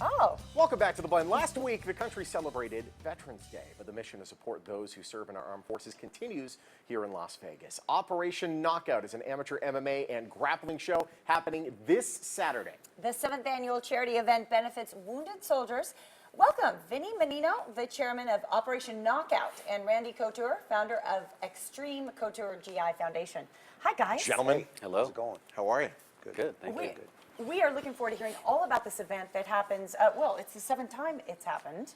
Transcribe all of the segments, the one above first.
Oh. Welcome back to The Blend. Last week, the country celebrated Veterans Day, but the mission to support those who serve in our armed forces continues here in Las Vegas. Operation Knockout is an amateur MMA and grappling show happening this Saturday. The 7th annual charity event benefits wounded soldiers. Welcome, Vinny Menino, the chairman of Operation Knockout, and Randy Couture, founder of Extreme Couture GI Foundation. Hi, guys. Gentlemen, Hey, Hello. how's it going? how are you? Good. Thank you. We are looking forward to hearing all about this event that happens, well, it's the 7th time it's happened,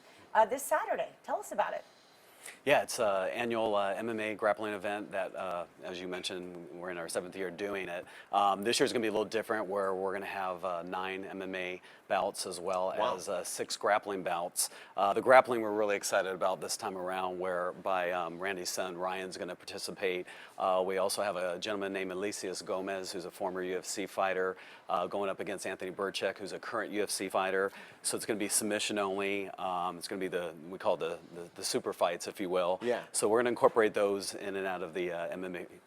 this Saturday. Tell us about it. Yeah, it's an annual MMA grappling event that, as you mentioned, we're in our 7th year doing it. This year's going to be a little different, where we're going to have 9 MMA bouts as well as 6 grappling bouts. The grappling we're really excited about this time around, whereby Randy's son Ryan's going to participate. We also have a gentleman named Alicius Gomez, who's a former UFC fighter, going up against Anthony Burchek, who's a current UFC fighter. So it's going to be submission only. It's going to be we call it the super fights, if you will. Yeah. So we're going to incorporate those in and out of the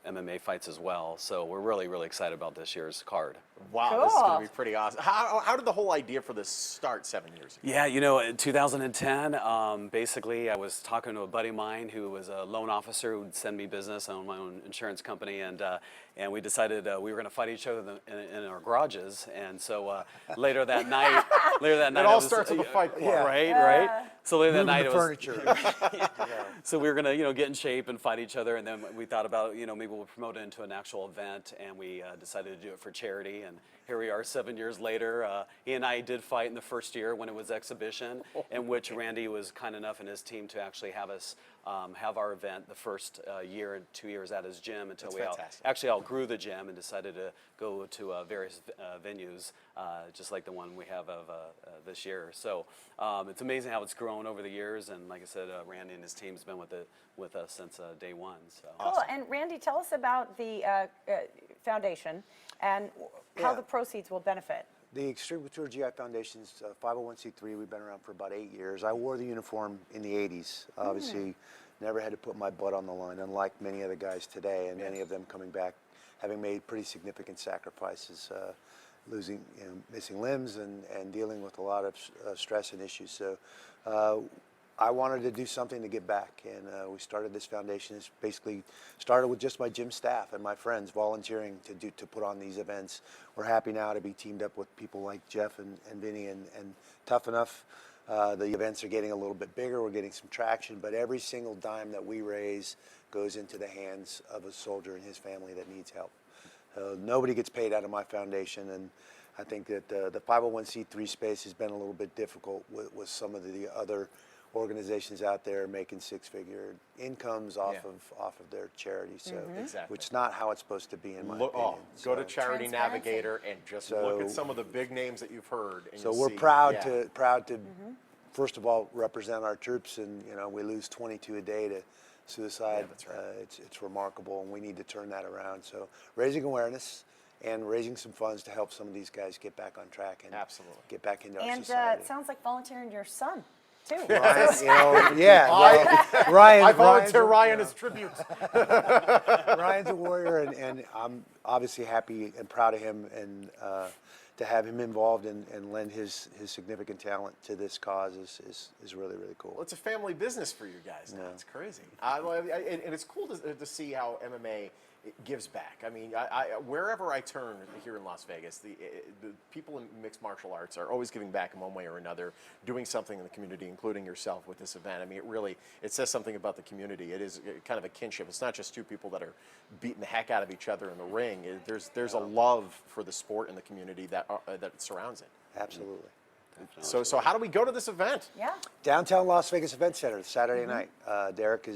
MMA fights as well. So we're really, really excited about this year's card. Wow, Cool. this is going to be pretty awesome. How did the whole idea for this start 7 years ago? Yeah, you know, in 2010, basically, I was talking to a buddy of mine who was a loan officer who would send me business. I own my own insurance company, and we decided we were going to fight each other in our garages. And so later that night, It all starts with a fight club. Yeah. Right. So later that night, the it was furniture. So we were gonna, get in shape and fight each other, and then we thought about, maybe we'll promote it into an actual event, and we decided to do it for charity. And here we are 7 years later. He and I did fight in the first year when it was exhibition, in which Randy was kind enough and his team to actually have us have our event the first year and 2 years at his gym until That's we fantastic. actually outgrew the gym and decided to go to various venues, just like the one we have of this year. So it's amazing how it's grown over the years, and like I said, Randy and his team's been with us since day one. So. Cool. And Randy, tell us about the foundation and how Yeah. the proceeds will benefit. The Extreme Couture GI Foundation's 501c3. We've been around for about 8 years. I wore the uniform in the 80s. Obviously, never had to put my butt on the line, unlike many of the guys today, and many of them coming back having made pretty significant sacrifices, losing, missing limbs and dealing with a lot of stress and issues. So I wanted to do something to give back, and we started this foundation. It's basically started with just my gym staff and my friends volunteering to put on these events. We're happy now to be teamed up with people like Jeff and Vinny and Tough Enough. The events are getting a little bit bigger. We're getting some traction, but every single dime that we raise goes into the hands of a soldier and his family that needs help. Nobody gets paid out of my foundation, and I think that the 501c3 space has been a little bit difficult with some of the other organizations out there making six-figure incomes off of their charity. So, Exactly. which is not how it's supposed to be in my opinion. Go to So- Charity Transparency. Navigator and just look at some of the big names that you've heard. And So you'll we're see, proud yeah. to first of all represent our troops, and we lose 22 a day to suicide. Yeah, that's right. It's remarkable, and we need to turn that around. So raising awareness and raising some funds to help some of these guys get back on track and Absolutely. get back into our And society. it sounds like volunteering your son, too. Ryan, Ryan, I volunteer Ryan as tribute. Ryan's a warrior, and I'm obviously happy and proud of him, and to have him involved and lend his significant talent to this cause is really, really cool. Well, it's a family business for you guys now. Yeah. It's crazy. And it's cool to see how MMA gives back. I mean, wherever I turn here in Las Vegas, the people in mixed martial arts are always giving back in one way or another, doing something in the community, including yourself with this event. I mean, it says something about the community. It is kind of a kinship. It's not just two people that are beating the heck out of each other in the ring. There's a love for the sport and the community that surrounds it. Absolutely. So how do we go to this event? Yeah. Downtown Las Vegas Event Center, Saturday night. Derek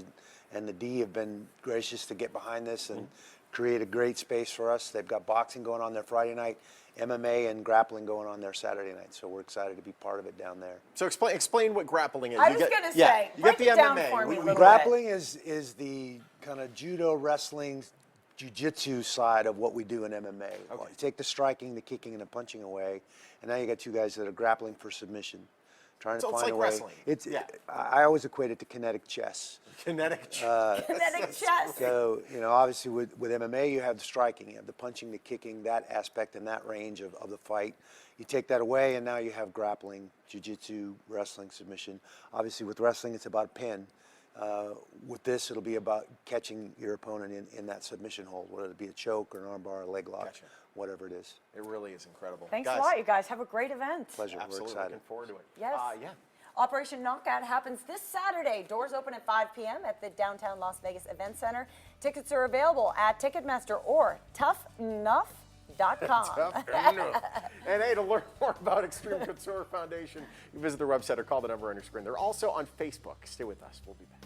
and the D have been gracious to get behind this and create a great space for us. They've got boxing going on there Friday night, MMA and grappling going on there Saturday night. So we're excited to be part of it down there. So explain what grappling is. I was going to say, you break get the it down MMA. for me a little Grappling is the kind of judo, wrestling, jiu-jitsu side of what we do in MMA. You take the striking, the kicking, and the punching away, and now you got two guys that are grappling for submission. trying So to it's find like a way. wrestling. I always equate it to kinetic chess. Kinetic chess. Kinetic chess. So, obviously with MMA, you have the striking, you have the punching, the kicking, that aspect and that range of the fight. You take that away, and now you have grappling, jiu-jitsu, wrestling, submission. Obviously, with wrestling, it's about pin. With this, it'll be about catching your opponent in that submission hold, whether it be a choke or an armbar, a leg lock, Gotcha. whatever it is. It really is incredible. Thanks Guys, a lot, you guys. Have a great event. Pleasure. We're absolutely excited. looking forward to it. Yes. Yeah. Operation Knockout happens this Saturday. Doors open at 5 p.m. at the downtown Las Vegas Event Center. Tickets are available at Ticketmaster or toughenough.com. Tough enough. And hey, to learn more about Extreme Couture Foundation, you visit their website or call the number on your screen. They're also on Facebook. Stay with us. We'll be back.